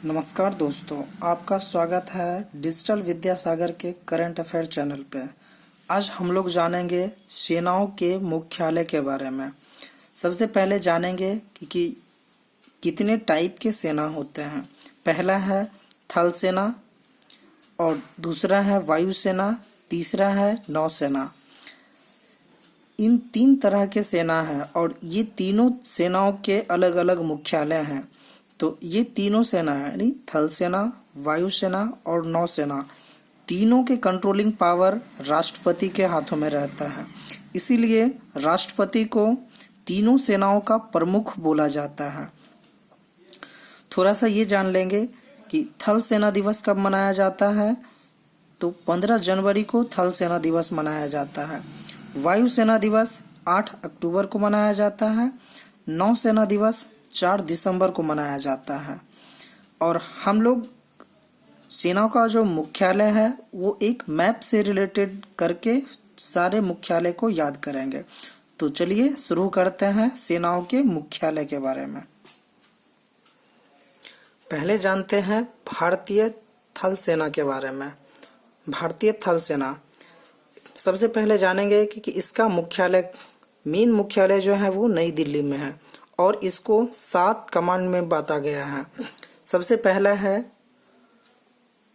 नमस्कार दोस्तों, आपका स्वागत है डिजिटल विद्यासागर के करंट अफेयर चैनल पे। आज हम लोग जानेंगे सेनाओं के मुख्यालय के बारे में। सबसे पहले जानेंगे कि कितने टाइप के सेना होते हैं। पहला है थल सेना और दूसरा है वायुसेना, तीसरा है नौसेना। इन तीन तरह के सेना हैं और ये तीनों सेनाओं के अलग अलग मुख्यालय हैं। तो ये तीनों सेना यानी थल सेना, वायुसेना और नौसेना, तीनों के कंट्रोलिंग पावर राष्ट्रपति के हाथों में रहता है। इसीलिए राष्ट्रपति को तीनों सेनाओं का प्रमुख बोला जाता है। थोड़ा सा ये जान लेंगे कि थल सेना दिवस कब मनाया जाता है। तो 15 जनवरी को थल सेना दिवस मनाया जाता है। वायुसेना दिवस 8 अक्टूबर को मनाया जाता है। नौसेना दिवस 4 दिसंबर को मनाया जाता है। और हम लोग सेना का जो मुख्यालय है वो एक मैप से रिलेटेड करके सारे मुख्यालय को याद करेंगे। तो चलिए शुरू करते हैं सेनाओं के मुख्यालय के बारे में। पहले जानते हैं भारतीय थल सेना के बारे में। भारतीय थल सेना सबसे पहले जानेंगे कि इसका मुख्यालय, मेन मुख्यालय जो है वो नई दिल्ली में है और इसको 7 कमांड में बांटा गया है। सबसे पहला है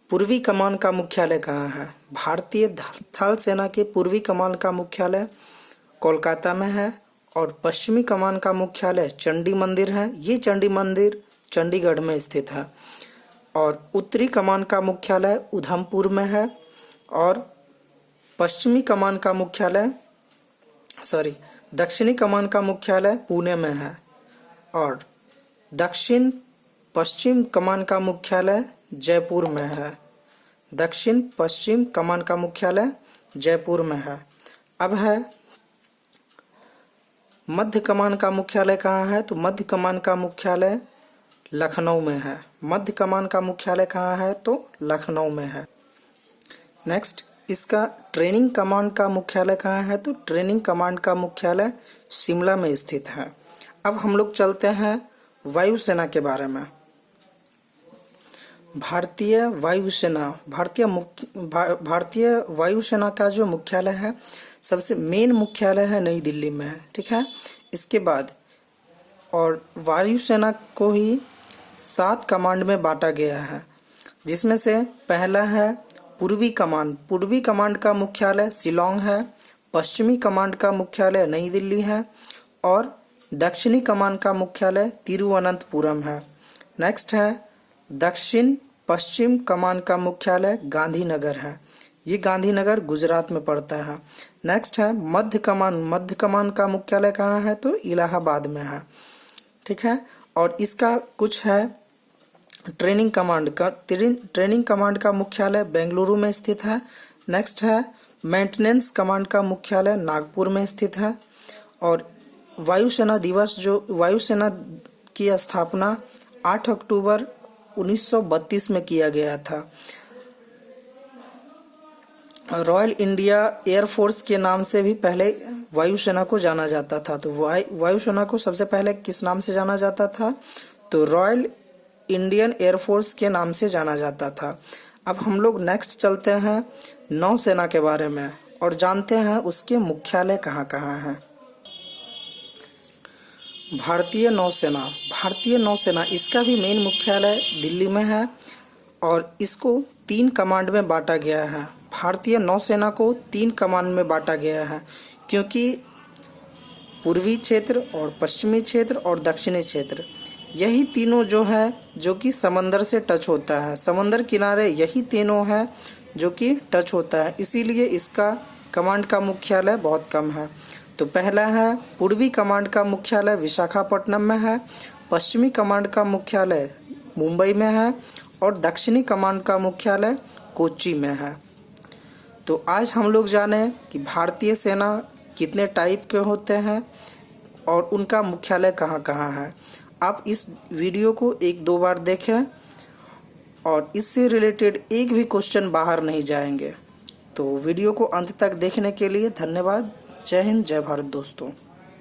पूर्वी कमान का मुख्यालय कहाँ है। भारतीय थल सेना के पूर्वी कमान का मुख्यालय कोलकाता में है और पश्चिमी कमान का मुख्यालय चंडी मंदिर है। ये चंडी मंदिर चंडीगढ़ में स्थित है। और उत्तरी कमान का मुख्यालय उधमपुर में है और दक्षिणी कमान का मुख्यालय पुणे में है और दक्षिण पश्चिम कमान का मुख्यालय जयपुर में है। दक्षिण पश्चिम कमान का मुख्यालय जयपुर में है। अब है मध्य कमान का मुख्यालय कहाँ है। तो मध्य कमान का मुख्यालय लखनऊ में है। मध्य कमान का मुख्यालय कहाँ है। तो लखनऊ में है। नेक्स्ट, इसका ट्रेनिंग कमांड का मुख्यालय कहाँ है। तो ट्रेनिंग कमांड का मुख्यालय शिमला में स्थित है। अब हम लोग चलते हैं वायुसेना के बारे में। भारतीय वायुसेना का जो मुख्यालय है, सबसे मेन मुख्यालय है नई दिल्ली में है। ठीक है। इसके बाद और वायुसेना को ही 7 कमांड में बांटा गया है, जिसमें से पहला है पूर्वी कमांड। पूर्वी कमांड का मुख्यालय शिलोंग है। पश्चिमी कमांड का मुख्यालय नई दिल्ली है और दक्षिणी कमान का मुख्यालय तिरुवनंतपुरम है। नेक्स्ट है दक्षिण पश्चिम कमान का मुख्यालय गांधीनगर है। ये गांधीनगर गुजरात में पड़ता है। नेक्स्ट है मध्य कमान का मुख्यालय कहाँ है। तो इलाहाबाद में है। ठीक है। और इसका कुछ है ट्रेनिंग कमांड का मुख्यालय बेंगलुरु में स्थित है। नेक्स्ट है मेंटेनेंस कमांड का मुख्यालय नागपुर में स्थित है। और वायुसेना की स्थापना 8 अक्टूबर 1932 में किया गया था। रॉयल इंडिया एयरफोर्स के नाम से भी पहले वायुसेना को जाना जाता था। तो वायुसेना को सबसे पहले किस नाम से जाना जाता था। तो रॉयल इंडियन एयरफोर्स के नाम से जाना जाता था। अब हम लोग नेक्स्ट चलते हैं नौसेना के बारे में और जानते हैं उसके मुख्यालय कहाँ कहाँ हैं। भारतीय नौसेना इसका भी मेन मुख्यालय दिल्ली में है और इसको 3 कमांड में बांटा गया है। भारतीय नौसेना को 3 कमांड में बांटा गया है क्योंकि पूर्वी क्षेत्र और पश्चिमी क्षेत्र और दक्षिणी क्षेत्र, यही तीनों जो कि समंदर से टच होता है। समंदर किनारे यही तीनों है जो कि टच होता है। इसीलिए इसका कमांड का मुख्यालय बहुत कम है। तो पहला है पूर्वी कमांड का मुख्यालय विशाखापट्टनम में है। पश्चिमी कमांड का मुख्यालय मुंबई में है और दक्षिणी कमांड का मुख्यालय कोच्चि में है। तो आज हम लोग जाने कि भारतीय सेना कितने टाइप के होते हैं और उनका मुख्यालय कहाँ कहाँ है। आप इस वीडियो को 1-2 बार देखें और इससे रिलेटेड एक भी क्वेश्चन बाहर नहीं जाएंगे। तो वीडियो को अंत तक देखने के लिए धन्यवाद। जय हिंद, जय भारत दोस्तों।